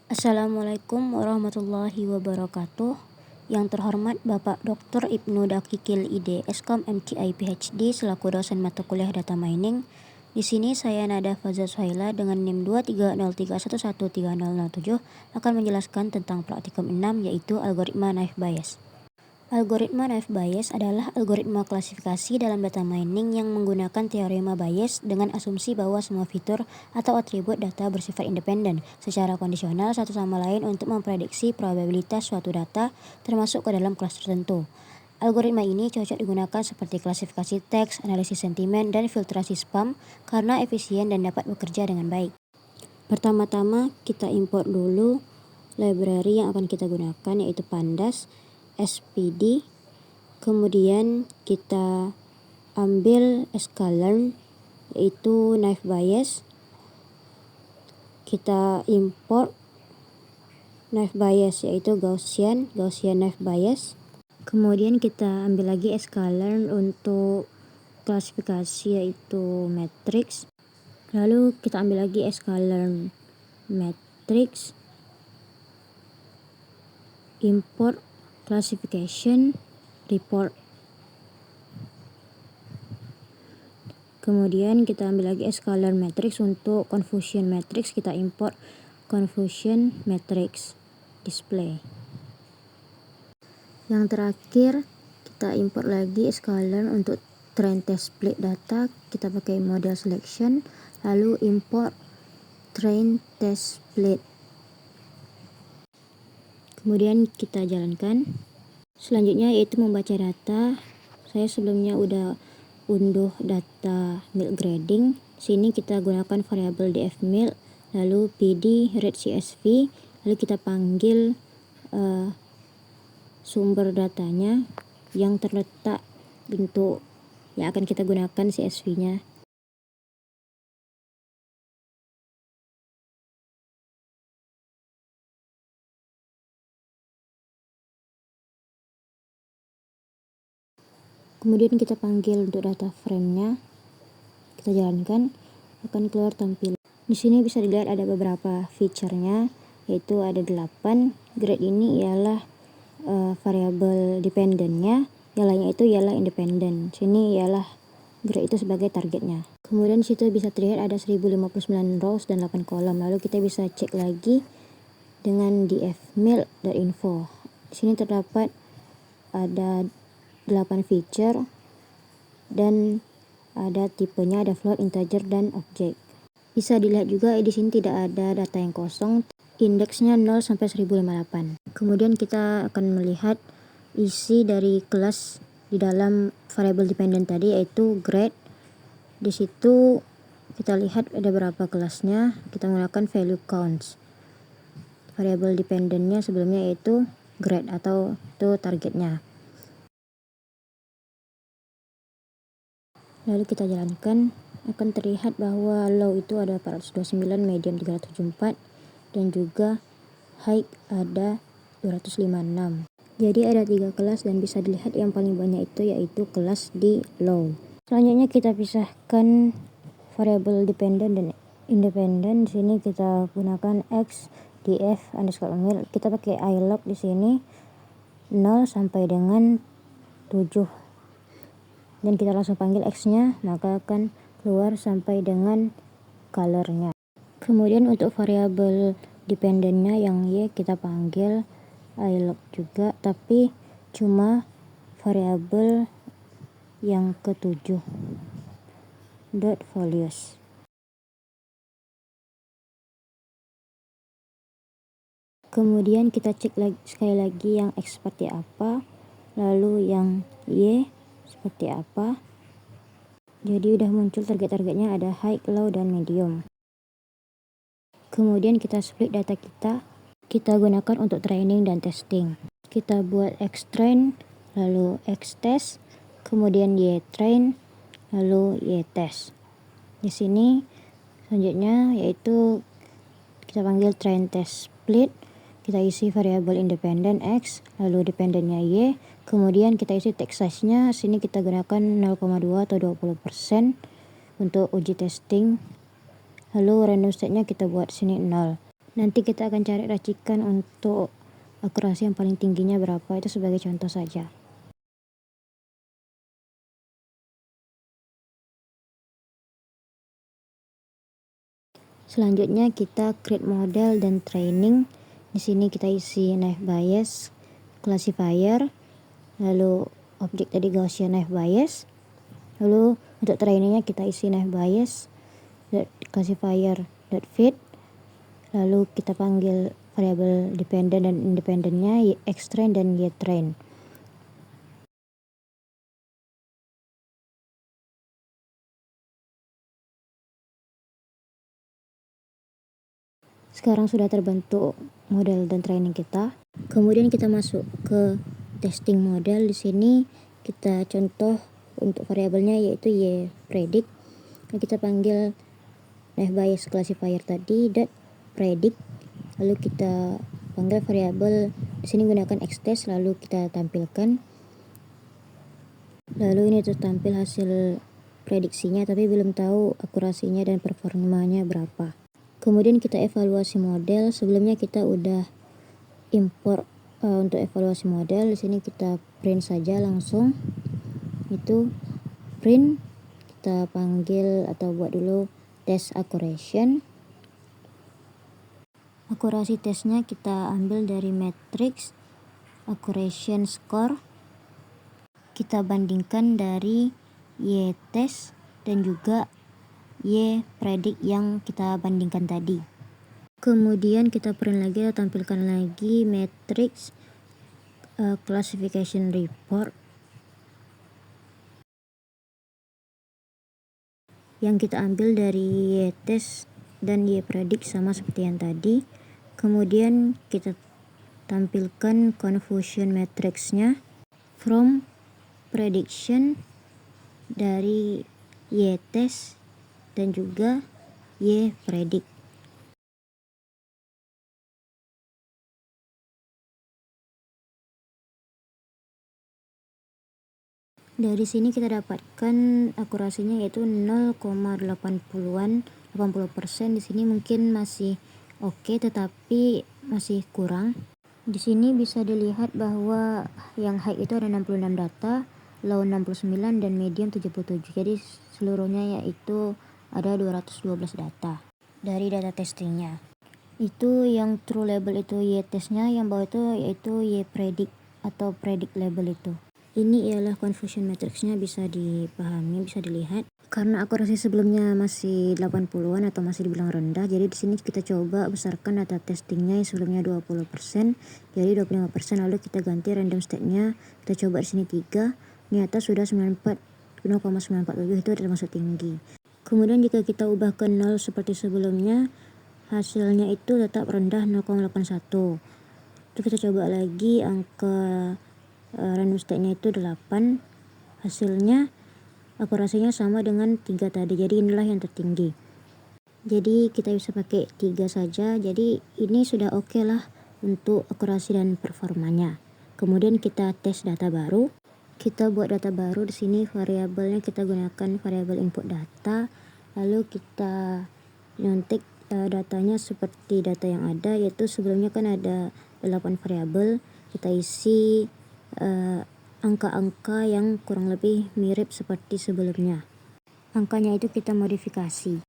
Assalamualaikum warahmatullahi wabarakatuh. Yang terhormat Bapak Dr. Ibnu Dakikil ID, Eskom MTI PhD selaku dosen mata kuliah Data Mining. Di sini saya Nada Fazal Suhaila dengan NIM 230311307 akan menjelaskan tentang praktikum 6 yaitu algoritma naive Bayes. Algoritma naive Bayes adalah algoritma klasifikasi dalam data mining yang menggunakan teorema Bayes dengan asumsi bahwa semua fitur atau atribut data bersifat independen secara kondisional satu sama lain untuk memprediksi probabilitas suatu data termasuk ke dalam kelas tertentu. Algoritma ini cocok digunakan seperti klasifikasi teks, analisis sentimen, dan filtrasi spam karena efisien dan dapat bekerja dengan baik. Pertama-tama kita import dulu library yang akan kita gunakan yaitu Pandas SPD, kemudian kita ambil sklearn yaitu naive Bayes, kita import naive Bayes yaitu Gaussian naive Bayes, kemudian kita ambil lagi sklearn untuk klasifikasi yaitu matrix, lalu kita ambil lagi sklearn matrix, import classification report, kemudian kita ambil lagi sklearn matrix untuk confusion matrix, kita import confusion matrix display. Yang terakhir kita import lagi sklearn untuk train test split data, kita pakai model selection, lalu import train test split, kemudian kita jalankan. Selanjutnya yaitu membaca data. Saya sebelumnya udah unduh data milk grading. Sini kita gunakan variabel df_milk, lalu pd read csv, lalu kita panggil sumber datanya yang terletak untuk yang akan kita gunakan csv-nya. Kemudian kita panggil untuk data frame-nya, kita jalankan, akan keluar tampilan. Di sini bisa dilihat ada beberapa feature-nya, yaitu ada 8. Grade ini ialah variabel dependent-nya, yang lainnya itu ialah independent. Sini ialah grade itu sebagai targetnya. Kemudian situ bisa terlihat ada 1059 rows dan 8 kolom. Lalu kita bisa cek lagi dengan df_milk.info. Di sini terdapat ada 8 feature dan ada tipenya, ada float, integer, dan objek. Bisa dilihat juga di sini tidak ada data yang kosong, indeksnya 0 sampai 1058. Kemudian kita akan melihat isi dari kelas di dalam variable dependent tadi yaitu grade. Di situ kita lihat ada berapa kelasnya, kita menggunakan value counts. Variable dependentnya sebelumnya yaitu grade atau itu targetnya. Lalu kita jalankan, akan terlihat bahwa low itu ada 429, medium 374, dan juga high ada 256. Jadi ada 3 kelas dan bisa dilihat yang paling banyak itu yaitu kelas di low. Selanjutnya kita pisahkan variable dependent dan independent. Di sini kita gunakan x df_milk. Kita pakai ilog di sini 0 sampai dengan 7. Dan kita langsung panggil x-nya, maka akan keluar sampai dengan color-nya. Kemudian untuk variabel dependent-nya yang y kita panggil ilog juga, tapi cuma variabel yang ke-7 dot values. Kemudian kita cek lagi, sekali lagi yang x seperti apa, lalu yang y seperti apa. Jadi udah muncul target-targetnya, ada high, low, dan medium. Kemudian kita split data kita gunakan untuk training dan testing. Kita buat x train, lalu x test, kemudian y train, lalu y test. Di sini selanjutnya yaitu kita panggil train test split. Kita isi variabel independent x, lalu dependentnya y, kemudian kita isi text size-nya. Sini kita gunakan 0,2 atau 20% untuk uji testing. Lalu random state-nya kita buat sini 0. Nanti kita akan cari racikan untuk akurasi yang paling tingginya berapa, itu sebagai contoh saja. Selanjutnya kita create model dan training. Di sini kita isi naive Bayes classifier, lalu objek tadi Gaussian naive Bayes. Lalu untuk trainingnya kita isi naive Bayes classifier fit. Lalu kita panggil variabel dependent dan independennya ytrain dan ytrain. Sekarang sudah terbentuk model dan training kita. Kemudian kita masuk ke testing model. Di sini kita contoh untuk variabelnya yaitu yPredict. Kita panggil naive Bayes classifier tadi .predict. Lalu kita panggil variabel di sini gunakan xtest, lalu kita tampilkan. Lalu ini tertampil hasil prediksinya, tapi belum tahu akurasinya dan performanya berapa. Kemudian kita evaluasi model. Sebelumnya kita udah import untuk evaluasi model. Di sini kita print saja langsung. Itu print, kita panggil atau buat dulu test accuracy. Akurasi tesnya kita ambil dari matrix accuracy score. Kita bandingkan dari ytest dan juga ypredict yang kita bandingkan tadi. Kemudian kita print lagi atau tampilkan lagi matrix classification report yang kita ambil dari ytest dan ypredict sama seperti yang tadi. Kemudian kita tampilkan confusion matrixnya from prediction dari ytest dan juga ypredict. Dari sini kita dapatkan akurasinya yaitu 0,80%. Di sini mungkin masih oke, tetapi masih kurang. Di sini bisa dilihat bahwa yang high itu ada 66 data, low 69 dan medium 77. Jadi seluruhnya yaitu ada 212 data dari data testingnya. Itu yang true label itu ytestnya, yang bawah itu yaitu ypredict atau predict label itu. Ini ialah confusion matrixnya, bisa dipahami, bisa dilihat. Karena akurasi sebelumnya masih 80-an atau masih dibilang rendah, jadi di sini kita coba besarkan data testingnya yang sebelumnya 20%, jadi 25%. Lalu kita ganti random state-nya, kita coba di sini 3, ternyata sudah 0,947, itu termasuk tinggi. Kemudian jika kita ubah ke 0 seperti sebelumnya, hasilnya itu tetap rendah 0,81. Itu kita coba lagi, angka random state-nya itu 8, hasilnya akurasinya sama dengan 3 tadi, jadi inilah yang tertinggi. Jadi kita bisa pakai 3 saja, jadi ini sudah oke lah untuk akurasi dan performanya. Kemudian kita tes data baru. Kita buat data baru. Di sini variabelnya kita gunakan variabel input data, lalu kita nyontek datanya seperti data yang ada, yaitu sebelumnya kan ada 8 variabel. Kita isi angka-angka yang kurang lebih mirip seperti sebelumnya. Angkanya itu kita modifikasi.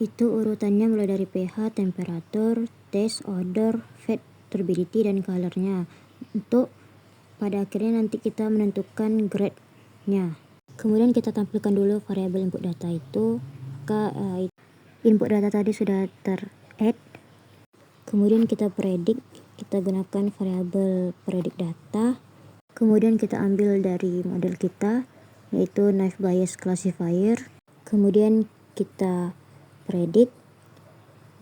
Itu urutannya mulai dari pH, temperatur, taste, odor, fat, turbidity, dan colornya. Untuk pada akhirnya nanti kita menentukan grade-nya. Kemudian kita tampilkan dulu variabel input data itu. Input data tadi sudah ter-add. Kemudian kita predict, kita gunakan variabel predict data. Kemudian kita ambil dari model kita, yaitu naive Bayes classifier. Kemudian kita predict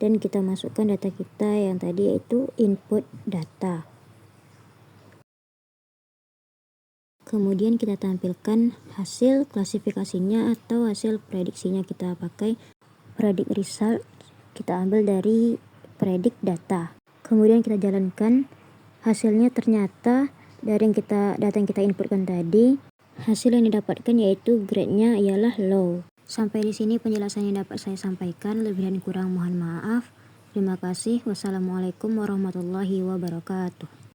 dan kita masukkan data kita yang tadi, yaitu input data. Kemudian kita tampilkan hasil klasifikasinya atau hasil prediksinya. Kita pakai predict result, kita ambil dari predict data. Kemudian kita jalankan, hasilnya ternyata dari data yang kita inputkan tadi, hasil yang didapatkan yaitu grade-nya ialah low. Sampai di sini penjelasan yang dapat saya sampaikan, lebih dan kurang mohon maaf. Terima kasih. Wassalamualaikum warahmatullahi wabarakatuh.